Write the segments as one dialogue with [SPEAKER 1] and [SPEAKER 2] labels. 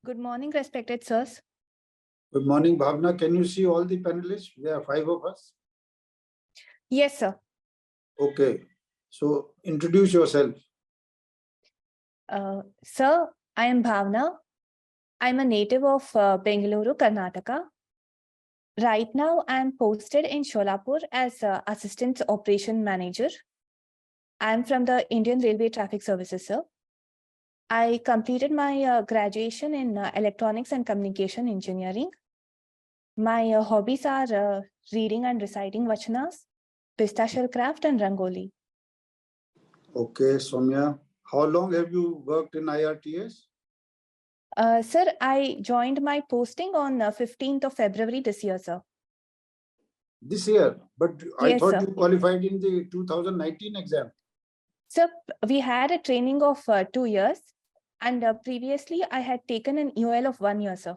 [SPEAKER 1] Good morning, respected sirs.
[SPEAKER 2] Good morning, Bhavana. Can you see all the panelists? There are 5 of us.
[SPEAKER 1] Yes, sir.
[SPEAKER 2] Okay. So introduce yourself.
[SPEAKER 1] Sir, I am Bhavana. I'm a native of Bengaluru, Karnataka. Right now, I'm posted in Sholapur as Assistant Operation Manager. I'm from the Indian Railway Traffic Services, sir. I completed my graduation in Electronics and Communication Engineering. My hobbies are reading and reciting vachanas, pistachio craft, and rangoli.
[SPEAKER 2] Okay, Soumya. How long have you worked in IRTS?
[SPEAKER 1] Sir, I joined my posting on 15th of February this year, sir.
[SPEAKER 2] This year, but I
[SPEAKER 1] Yes,
[SPEAKER 2] thought
[SPEAKER 1] sir.
[SPEAKER 2] you qualified in the 2019 exam.
[SPEAKER 1] Sir, we had a training of 2 years, and previously I had taken an UL of 1 year, sir.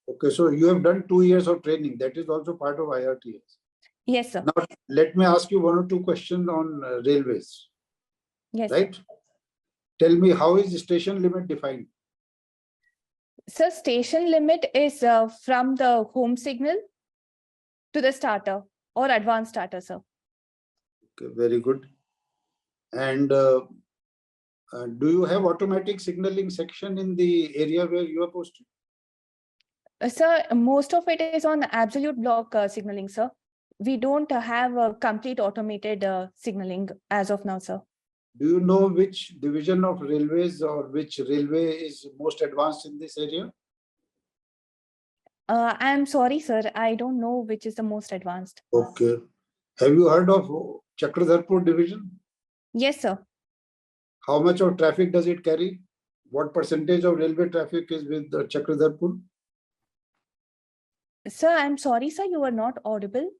[SPEAKER 2] Okay, so you have done 2 years of training. That is also part of IRTS.
[SPEAKER 1] Yes, sir.
[SPEAKER 2] Now, let me ask you 1 or 2 questions on railways.
[SPEAKER 1] Yes,
[SPEAKER 2] right?
[SPEAKER 1] sir.
[SPEAKER 2] Tell me, how is the station limit defined?
[SPEAKER 1] Sir, station limit is from the home signal to the starter or advanced starter, sir.
[SPEAKER 2] Okay, very good. And do you have automatic signaling section in the area where you are posted?
[SPEAKER 1] Sir, most of it is on absolute block signaling, sir. We don't have a complete automated signaling as of now, sir.
[SPEAKER 2] Do you know which division of railways or which railway is most advanced in this area?
[SPEAKER 1] I'm sorry, sir. I don't know which is the most advanced.
[SPEAKER 2] Okay. Have you heard of Chakradharpur division?
[SPEAKER 1] Yes, sir.
[SPEAKER 2] How much of traffic does it carry? What percentage of railway traffic is with the Chakradharpur?
[SPEAKER 1] Sir, I'm sorry, sir. You are not audible.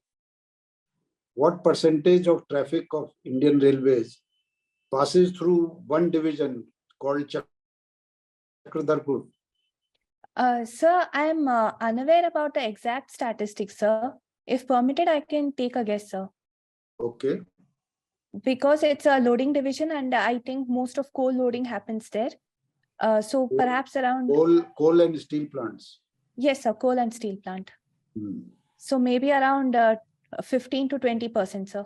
[SPEAKER 2] What percentage of traffic of Indian Railways passes through one division called Chakradharpur?
[SPEAKER 1] Sir, I'm unaware about the exact statistics, sir. If permitted, I can take a guess, sir.
[SPEAKER 2] Okay.
[SPEAKER 1] Because it's a loading division and I think most of coal loading happens there. So perhaps around...
[SPEAKER 2] Coal and steel plants.
[SPEAKER 1] Yes, sir. Coal and steel plant.
[SPEAKER 2] Hmm.
[SPEAKER 1] So maybe around 15 to 20%, sir.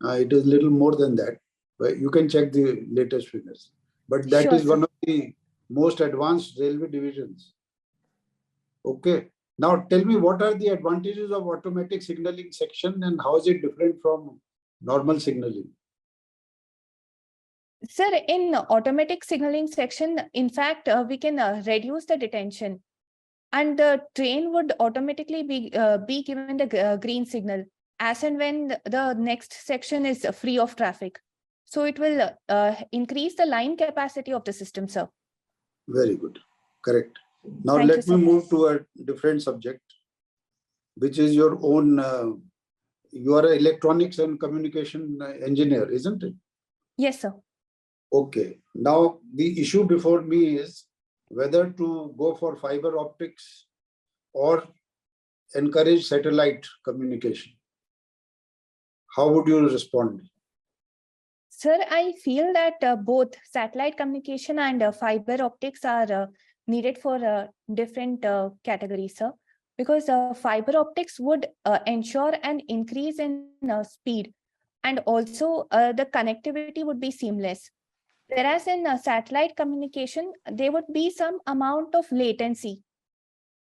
[SPEAKER 2] It is little more than that. But you can check the latest figures. But that
[SPEAKER 1] Sure,
[SPEAKER 2] is
[SPEAKER 1] sir.
[SPEAKER 2] one of the most advanced railway divisions. Okay. Now tell me, what are the advantages of automatic signaling section and how is it different from normal signaling?
[SPEAKER 1] Sir, in automatic signaling section, in fact, we can reduce the detention and the train would automatically be given the green signal as and when the next section is free of traffic. So it will increase the line capacity of the system, sir.
[SPEAKER 2] Very good. Correct. Now
[SPEAKER 1] Thank you,
[SPEAKER 2] let me
[SPEAKER 1] sir.
[SPEAKER 2] move to a different subject, which is your own. You are an electronics and communication engineer, isn't it?
[SPEAKER 1] Yes, sir.
[SPEAKER 2] Okay. Now the issue before me is whether to go for fiber optics or encourage satellite communication. How would you respond?
[SPEAKER 1] Sir, I feel that both satellite communication and fiber optics are needed for different categories, sir. Because fiber optics would ensure an increase in speed, and also the connectivity would be seamless. Whereas in satellite communication, there would be some amount of latency,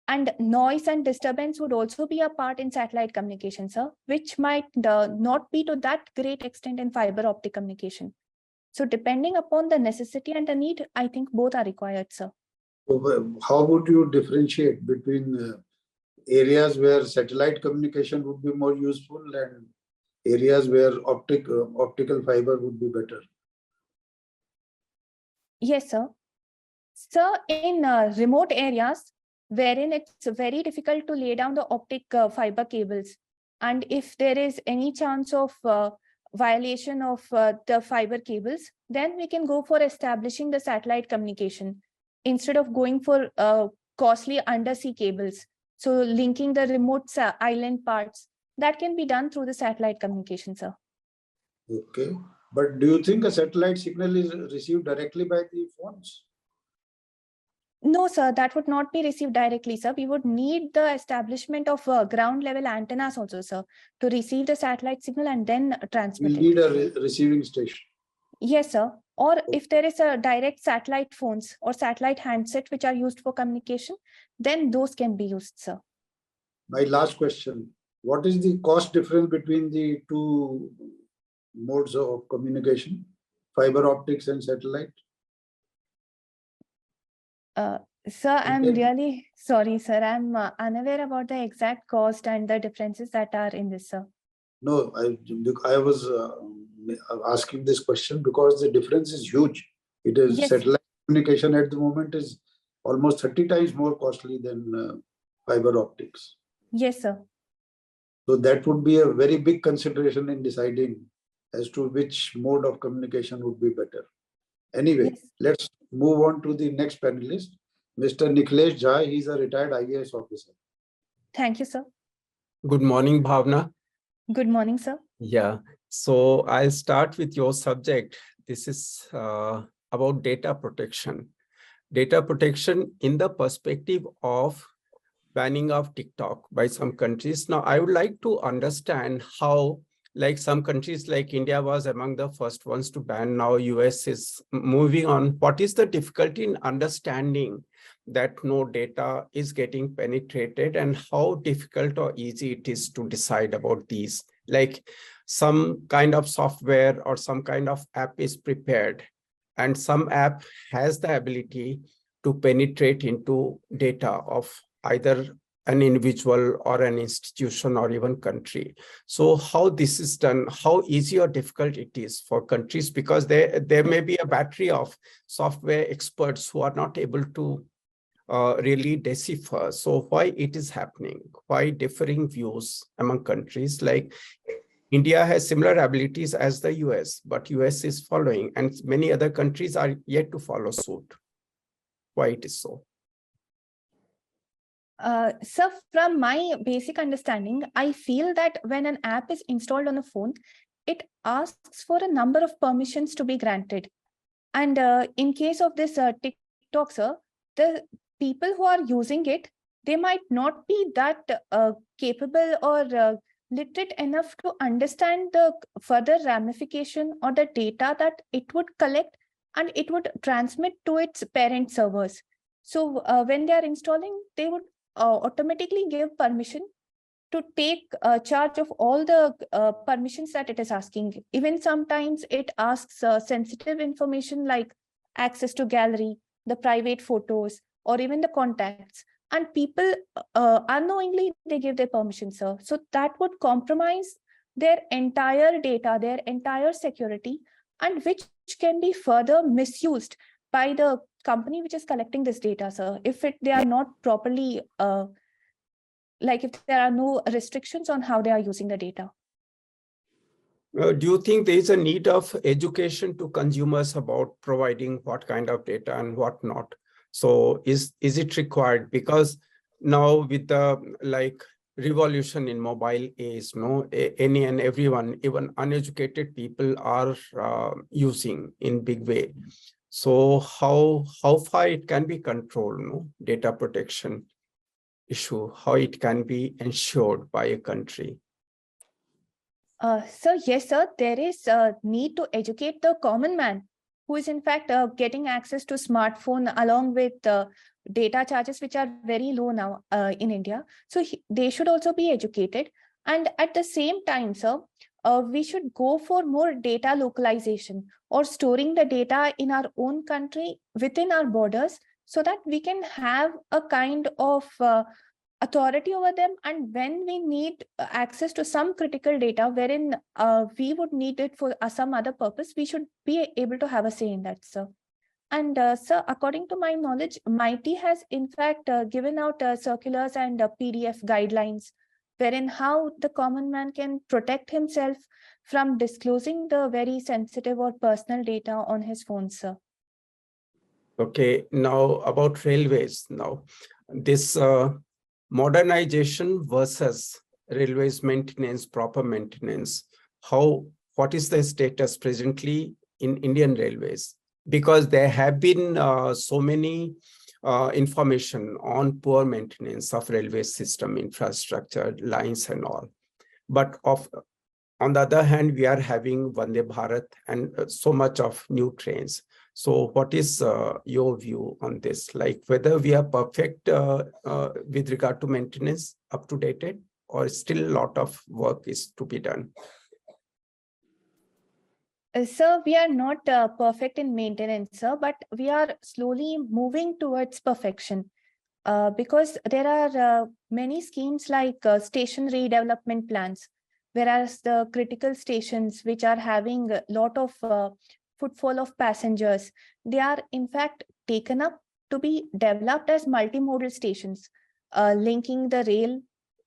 [SPEAKER 1] and noise and disturbance would also be a part in satellite communication, sir, which might not be to that great extent in fiber optic communication. So depending upon the necessity and the need, I think both are required, sir.
[SPEAKER 2] So how would you differentiate between areas where satellite communication would be more useful and areas where optical fiber would be better?
[SPEAKER 1] Yes, sir. Sir, in remote areas, wherein it's very difficult to lay down the optic fiber cables, and if there is any chance of violation of the fiber cables, then we can go for establishing the satellite communication instead of going for costly undersea cables. So linking the remote island parts, that can be done through the satellite communication, sir.
[SPEAKER 2] Okay. But do you think a satellite signal is received directly by the phones?
[SPEAKER 1] No, sir, that would not be received directly, sir. We would need the establishment of ground level antennas also, sir, to receive the satellite signal and then
[SPEAKER 2] We
[SPEAKER 1] transmit it.
[SPEAKER 2] need a receiving station.
[SPEAKER 1] Yes, sir. Or if there is a direct satellite phones or satellite handset which are used for communication, then those can be used, sir.
[SPEAKER 2] My last question, what is the cost difference between the two modes of communication, fiber optics and satellite?
[SPEAKER 1] Sir, I'm really sorry, sir. I'm unaware about the exact cost and the differences that are in this, sir.
[SPEAKER 2] No, I was asking this question because the difference is huge. It is
[SPEAKER 1] Yes.
[SPEAKER 2] Satellite communication at the moment is almost 30 times more costly than fiber optics.
[SPEAKER 1] Yes, sir.
[SPEAKER 2] So that would be a very big consideration in deciding as to which mode of communication would be better. Anyway,
[SPEAKER 1] Yes.
[SPEAKER 2] let's move on to the next panelist, Mr. Nikhilesh Jha. He's a retired IAS officer.
[SPEAKER 1] Thank you, sir.
[SPEAKER 3] Good morning, Bhavana.
[SPEAKER 1] Good morning, sir.
[SPEAKER 3] Yeah, so I'll start with your subject. This is about data protection. Data protection in the perspective of banning of TikTok by some countries. Now, I would like to understand how, like some countries like India was among the first ones to ban. Now US is moving on. What is the difficulty in understanding that no data is getting penetrated, and how difficult or easy it is to decide about these? Like some kind of software or some kind of app is prepared, and some app has the ability to penetrate into data of either an individual or an institution or even country. So how this is done, how easy or difficult it is for countries, because there may be a battery of software experts who are not able to really decipher. So why it is happening? Why differing views among countries? Like India has similar abilities as the US, but US is following, and many other countries are yet to follow suit. Why it is so?
[SPEAKER 1] Sir, from my basic understanding, I feel that when an app is installed on a phone, it asks for a number of permissions to be granted. And in case of this TikTok, sir, the people who are using it, they might not be that capable or literate enough to understand the further ramification or the data that it would collect and it would transmit to its parent servers. So when they are installing, they would automatically give permission to take charge of all the permissions that it is asking. Even sometimes it asks sensitive information like access to gallery, the private photos, or even the contacts. And people unknowingly, they give their permission, sir. So that would compromise their entire data, their entire security, and which can be further misused by the company which is collecting this data, sir, if they are not properly like if there are no restrictions on how they are using the data.
[SPEAKER 3] Do you think there is a need of education to consumers about providing what kind of data and what not? So is it required? Because now with the revolution in mobile age, any and everyone, even uneducated people are using in big way. So how far it can be controlled, data protection issue, how it can be ensured by a country?
[SPEAKER 1] So yes, sir, there is a need to educate the common man who is in fact getting access to smartphone along with data charges, which are very low now in India. So they should also be educated. And at the same time, sir, we should go for more data localization or storing the data in our own country within our borders so that we can have a kind of authority over them. And when we need access to some critical data wherein we would need it for some other purpose, we should be able to have a say in that, sir. And sir, according to my knowledge, MIT has in fact given out circulars and PDF guidelines wherein how the common man can protect himself from disclosing the very sensitive or personal data on his phone, sir.
[SPEAKER 3] Okay, now about railways. Now, this modernization versus railways maintenance, proper maintenance. What is the status presently in Indian Railways? Because there have been so many information on poor maintenance of railway system infrastructure, lines and all. But on the other hand, we are having Vande Bharat and so much of new trains. So what is your view on this? Like whether we are perfect with regard to maintenance, up to date, or still a lot of work is to be done?
[SPEAKER 1] Sir, we are not perfect in maintenance, sir, but we are slowly moving towards perfection. Because there are many schemes like station redevelopment plans, whereas the critical stations which are having a lot of footfall of passengers, they are in fact taken up to be developed as multimodal stations, linking the rail,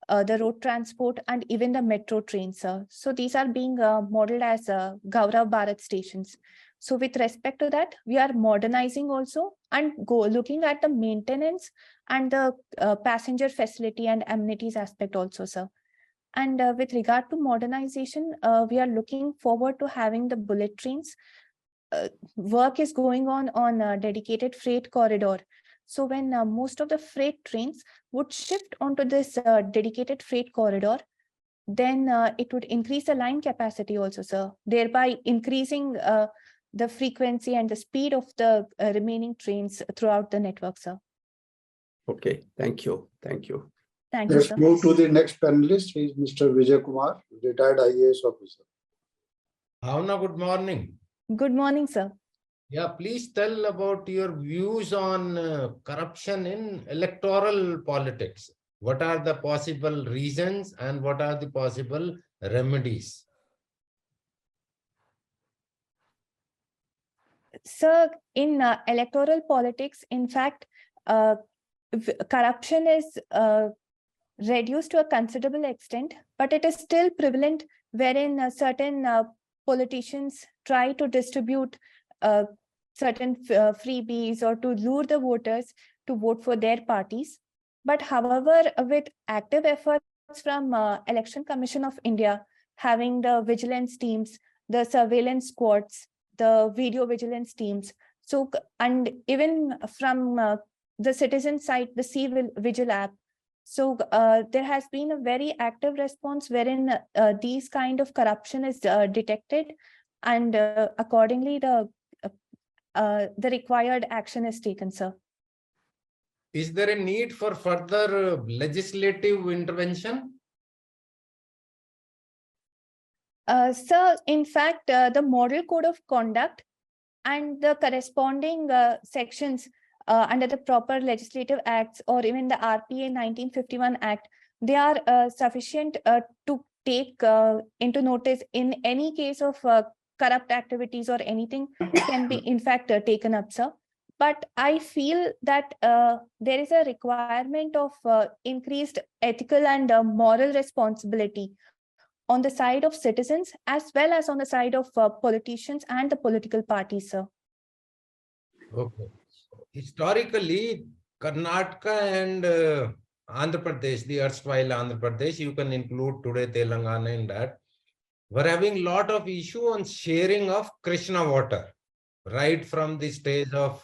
[SPEAKER 1] the road transport, and even the metro trains. So these are being modeled as Gaurav Bharat stations. So with respect to that, we are modernizing also and looking at the maintenance and the passenger facility and amenities aspect also, sir. And with regard to modernization, we are looking forward to having the bullet trains. Work is going on a dedicated freight corridor. So when most of the freight trains would shift onto this dedicated freight corridor, then it would increase the line capacity also, sir, thereby increasing the frequency and the speed of the remaining trains throughout the network, sir.
[SPEAKER 3] Okay, thank you. Thank you.
[SPEAKER 1] Thank you,
[SPEAKER 2] Let's
[SPEAKER 1] sir.
[SPEAKER 2] move to the next panelist. He is Mr. Vijay Kumar, retired IAS officer.
[SPEAKER 4] Bhavana, good morning.
[SPEAKER 1] Good morning, sir.
[SPEAKER 4] Yeah, please tell about your views on corruption in electoral politics. What are the possible reasons and what are the possible remedies?
[SPEAKER 1] Sir, in electoral politics, in fact, corruption is reduced to a considerable extent, but it is still prevalent, wherein certain politicians try to distribute certain freebies or to lure the voters to vote for their parties. But however, with active efforts from Election Commission of India, having the vigilance teams, the surveillance squads, the video vigilance teams, so and even from the citizen side, the C-Vigil app. So there has been a very active response wherein these kind of corruption is detected, and accordingly the required action is taken, sir.
[SPEAKER 4] Is there a need for further legislative intervention?
[SPEAKER 1] Sir, in fact, the Model Code of Conduct and the corresponding sections under the proper legislative acts or even the RPA 1951 Act, they are sufficient to take into notice in any case of corrupt activities or anything can be in fact taken up, sir. But I feel that there is a requirement of increased ethical and moral responsibility on the side of citizens as well as on the side of politicians and the political parties, sir.
[SPEAKER 4] Okay. Historically, Karnataka and Andhra Pradesh, the erstwhile Andhra Pradesh, you can include today Telangana in that, were having a lot of issue on sharing of Krishna water, right from the stage of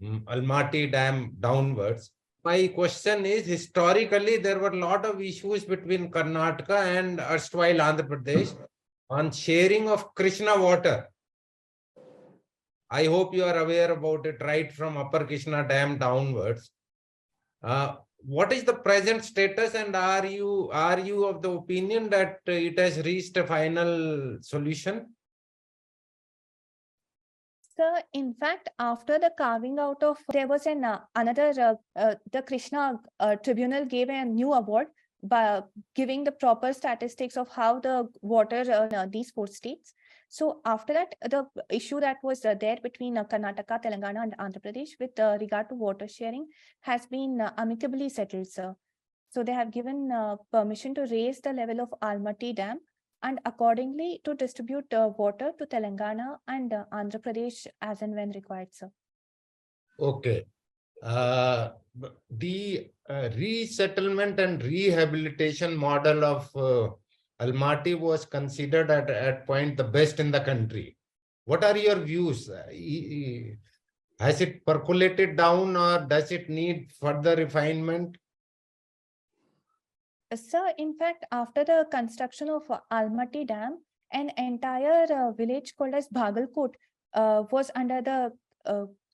[SPEAKER 4] Almaty Dam downwards. My question is, historically, there were a lot of issues between Karnataka and erstwhile Andhra Pradesh on sharing of Krishna water. I hope you are aware about it, right from Upper Krishna Dam downwards. What is the present status, and are you of the opinion that it has reached a final solution?
[SPEAKER 1] Sir, in fact, after the carving out of, there was an another, the Krishna Tribunal gave a new award by giving the proper statistics of how the water in these 4 states. So after that, the issue that was there between Karnataka, Telangana and Andhra Pradesh with regard to water sharing has been amicably settled, sir. So they have given permission to raise the level of Almaty Dam and accordingly to distribute water to Telangana and Andhra Pradesh as and when required, sir.
[SPEAKER 4] Okay. The resettlement and rehabilitation model of Almaty was considered at point the best in the country. What are your views? Has it percolated down or does it need further refinement?
[SPEAKER 1] Sir, in fact, after the construction of Almaty Dam, an entire village called as Bhagalkot was under the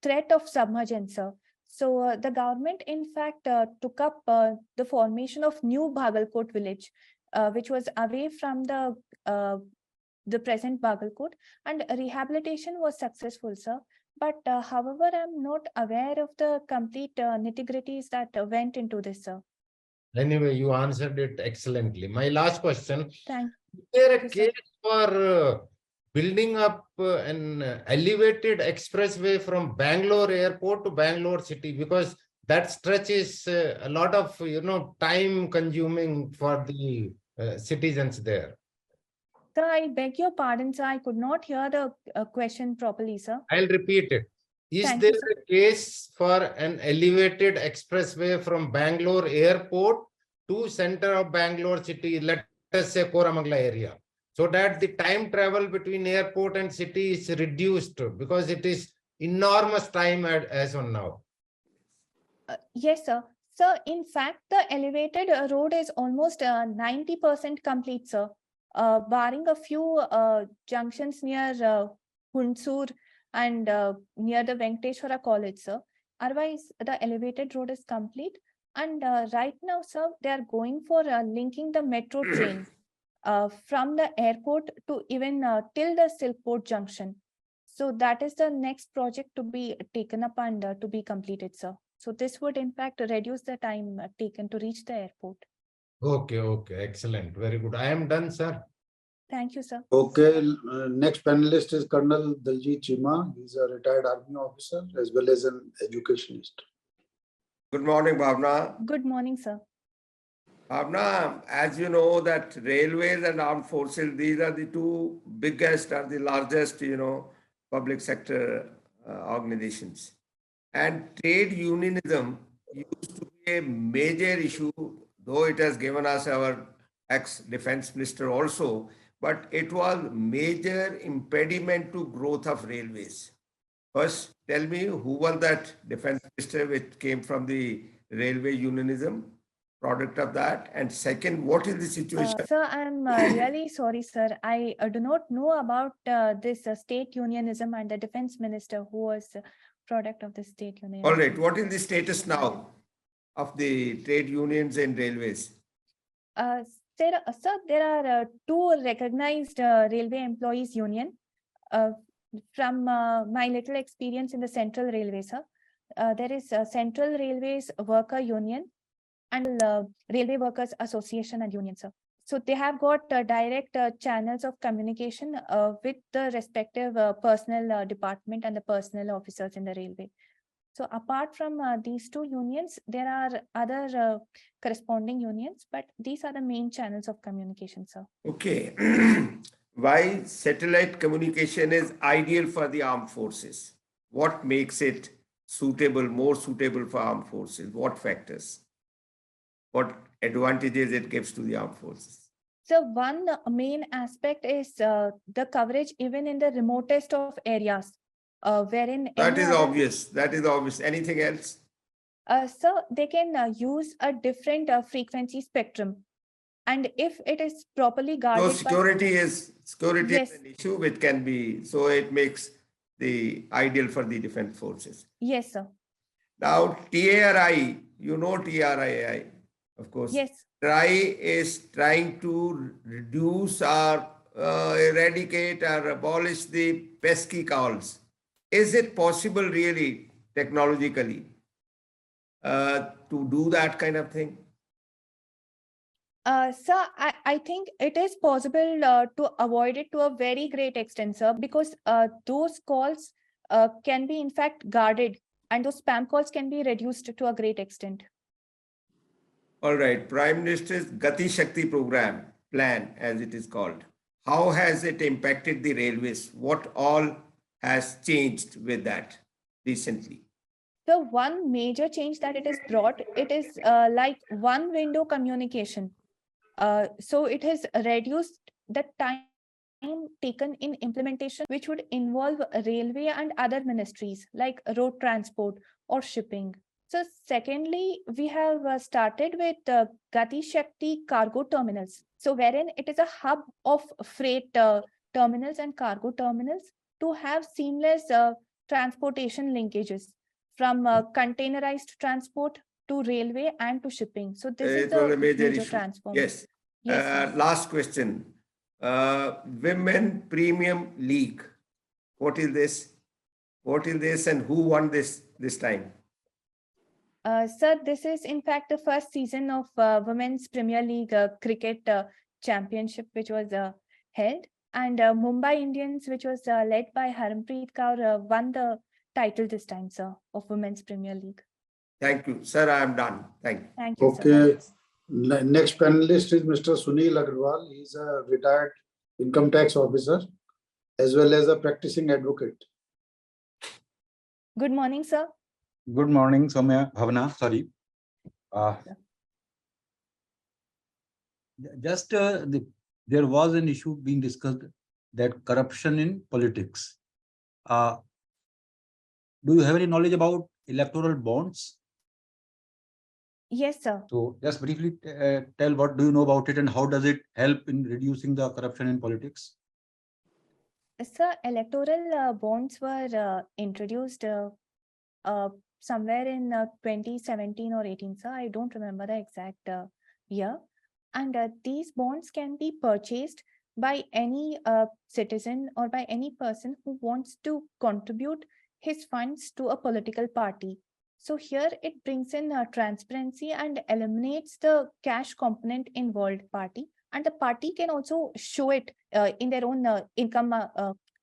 [SPEAKER 1] threat of submergence, sir. So the government, in fact, took up the formation of new Bhagalkot village, which was away from the present Bhagalkot, and rehabilitation was successful, sir. But however, I'm not aware of the complete nitty-gritties that went into this, sir.
[SPEAKER 4] Anyway, you answered it excellently. My last question.
[SPEAKER 1] Thank
[SPEAKER 4] Is there a
[SPEAKER 1] you, sir.
[SPEAKER 4] case for building up an elevated expressway from Bangalore airport to Bangalore city? Because that stretch is a lot of, time consuming for the citizens there.
[SPEAKER 1] Sir, I beg your pardon, sir. I could not hear the question properly, sir.
[SPEAKER 4] I'll repeat it. Is
[SPEAKER 1] Thank
[SPEAKER 4] there
[SPEAKER 1] you, sir.
[SPEAKER 4] a case for an elevated expressway from Bangalore airport to center of Bangalore city, let us say Koramangala area, so that the time travel between airport and city is reduced because it is enormous time as on now?
[SPEAKER 1] Yes, sir. Sir, in fact, the elevated road is almost 90% complete, sir. Barring a few junctions near Hunsur and near the Venkateshwara College, sir. Otherwise, the elevated road is complete. And right now, sir, they are going for linking the metro train from the airport to even till the Silkport junction. So that is the next project to be taken up and to be completed, sir. So this would in fact reduce the time taken to reach the airport.
[SPEAKER 4] Okay, excellent, very good. I am done, sir.
[SPEAKER 1] Thank you, sir.
[SPEAKER 2] Okay, next panelist is Colonel Daljit Chima. He's a retired army officer as well as an educationist.
[SPEAKER 5] Good morning, Bhavana.
[SPEAKER 1] Good morning, sir.
[SPEAKER 5] Bhavana, as you know that railways and armed forces, these are the two biggest or the largest, public sector organizations. And trade unionism used to be a major issue, though it has given us our ex-defense minister also, but it was major impediment to growth of railways. First, tell me who was that defense minister which came from the railway unionism, product of that? And second, what is the situation?
[SPEAKER 1] Sir, I'm really sorry, sir. I do not know about this state unionism and the defense minister who was product of the state unionism.
[SPEAKER 5] All right, what is the status now of the trade unions and railways?
[SPEAKER 1] Sir, there are two recognized railway employees union. From my little experience in the Central Railway, sir, there is Central Railways Worker Union and Railway Workers Association and Union, sir. So they have got direct channels of communication with the respective personnel department and the personnel officers in the railway. So apart from these two unions, there are other corresponding unions, but these are the main channels of communication, sir.
[SPEAKER 5] Okay. Why satellite communication is ideal for the armed forces? What makes it suitable, more suitable for armed forces? What factors? What advantages it gives to the armed forces?
[SPEAKER 1] So one main aspect is the coverage even in the remotest of areas, wherein
[SPEAKER 5] that is obvious. That is obvious. Anything else?
[SPEAKER 1] So they can use a different frequency spectrum, and if it is properly guarded.
[SPEAKER 5] So security is
[SPEAKER 1] yes.
[SPEAKER 5] an issue which can be, so it makes the ideal for the defense forces.
[SPEAKER 1] Yes, sir.
[SPEAKER 5] Now TRI, you know TRI, of course.
[SPEAKER 1] Yes.
[SPEAKER 5] TRI is trying to reduce or eradicate or abolish the pesky calls. Is it possible really technologically to do that kind of thing?
[SPEAKER 1] Sir, I think it is possible to avoid it to a very great extent, sir, because those calls can be in fact guarded and those spam calls can be reduced to a great extent.
[SPEAKER 5] All right, Prime Minister's Gati Shakti plan, as it is called. How has it impacted the railways? What all has changed with that recently?
[SPEAKER 1] So one major change that it has brought, it is like one window communication. So it has reduced the time taken in implementation, which would involve railway and other ministries like road transport or shipping. So secondly, we have started with Gati Shakti cargo terminals. So wherein it is a hub of freight terminals and cargo terminals to have seamless transportation linkages from containerized transport to railway and to shipping. So this is
[SPEAKER 5] It was
[SPEAKER 1] the
[SPEAKER 5] a major
[SPEAKER 1] major
[SPEAKER 5] issue.
[SPEAKER 1] transformation.
[SPEAKER 5] Yes.
[SPEAKER 1] Yes, sir.
[SPEAKER 5] Last question. Women Premium League. What is this? What is this and who won this time?
[SPEAKER 1] Sir, this is in fact the first season of Women's Premier League cricket championship, which was held. And Mumbai Indians, which was led by Harmanpreet Kaur, won the title this time, sir, of Women's Premier League.
[SPEAKER 5] Thank you. Sir, I am done. Thank you.
[SPEAKER 1] Thank you, sir.
[SPEAKER 2] Okay. Next panelist is Mr. Sunil Agarwal. He's a retired income tax officer as well as a practicing advocate.
[SPEAKER 1] Good morning, sir.
[SPEAKER 6] Good morning, Bhavana. Sorry. There was an issue being discussed, that corruption in politics. Do you have any knowledge about electoral bonds?
[SPEAKER 1] Yes, sir.
[SPEAKER 6] So just briefly tell what do you know about it and how does it help in reducing the corruption in politics?
[SPEAKER 1] Sir, electoral bonds were introduced somewhere in 2017 or 18, sir. I don't remember the exact year. And these bonds can be purchased by any citizen or by any person who wants to contribute his funds to a political party. So here it brings in transparency and eliminates the cash component involved party. And the party can also show it in their own income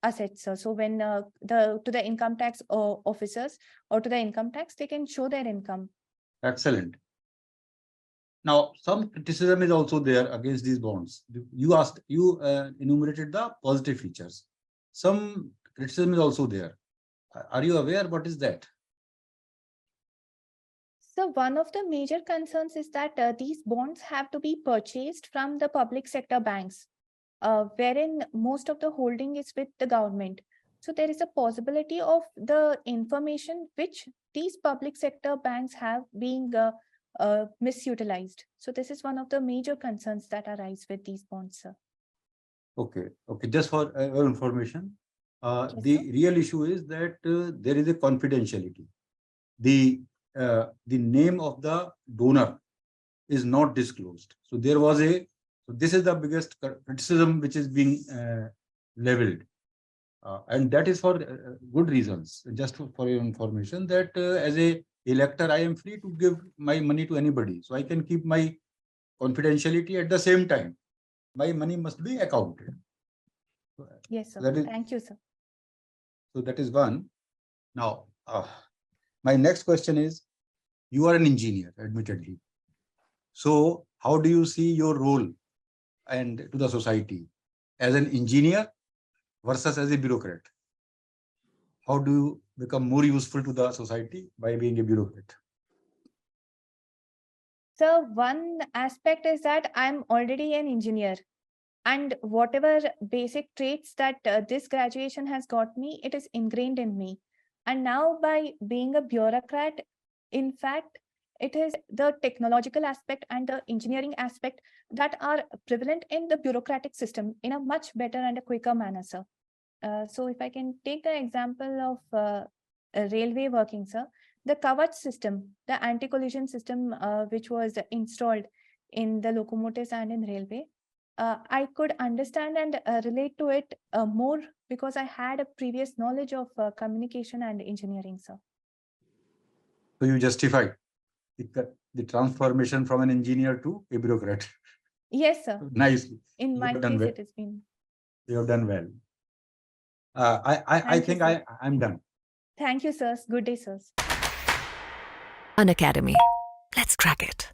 [SPEAKER 1] assets. So when to the income tax officers or to the income tax, they can show their income.
[SPEAKER 6] Excellent. Now, some criticism is also there against these bonds. You enumerated the positive features. Some criticism is also there. Are you aware what is that?
[SPEAKER 1] So one of the major concerns is that these bonds have to be purchased from the public sector banks, wherein most of the holding is with the government. So there is a possibility of the information which these public sector banks have being misutilized. So this is one of the major concerns that arise with these bonds, sir.
[SPEAKER 6] Okay. Just for your information,
[SPEAKER 1] Yes,
[SPEAKER 6] the
[SPEAKER 1] sir.
[SPEAKER 6] real issue is that there is a confidentiality. The name of the donor is not disclosed. So there was so this is the biggest criticism which is being leveled. And that is for good reasons. Just for your information, that as a elector, I am free to give my money to anybody. So I can keep my confidentiality. At the same time, my money must be accounted.
[SPEAKER 1] Yes, sir. Thank you, sir.
[SPEAKER 6] So that is one. Now, my next question is, you are an engineer, admittedly. So how do you see your role and to the society as an engineer versus as a bureaucrat? How do you become more useful to the society by being a bureaucrat?
[SPEAKER 1] So one aspect is that I'm already an engineer, and whatever basic traits that this graduation has got me, it is ingrained in me. And now by being a bureaucrat, in fact, it is the technological aspect and the engineering aspect that are prevalent in the bureaucratic system in a much better and a quicker manner, sir. So if I can take the example of railway working, sir, the Kavach system, the anti-collision system, which was installed in the locomotives and in railway, I could understand and relate to it more because I had a previous knowledge of communication and engineering, sir.
[SPEAKER 6] So you justify the transformation from an engineer to a bureaucrat.
[SPEAKER 1] Yes, sir.
[SPEAKER 6] Nicely.
[SPEAKER 1] In my case, it has been.
[SPEAKER 6] You have done well. I think I'm done.
[SPEAKER 1] Thank you, sirs. Good day, sirs.
[SPEAKER 7] Unacademy. Let's crack it.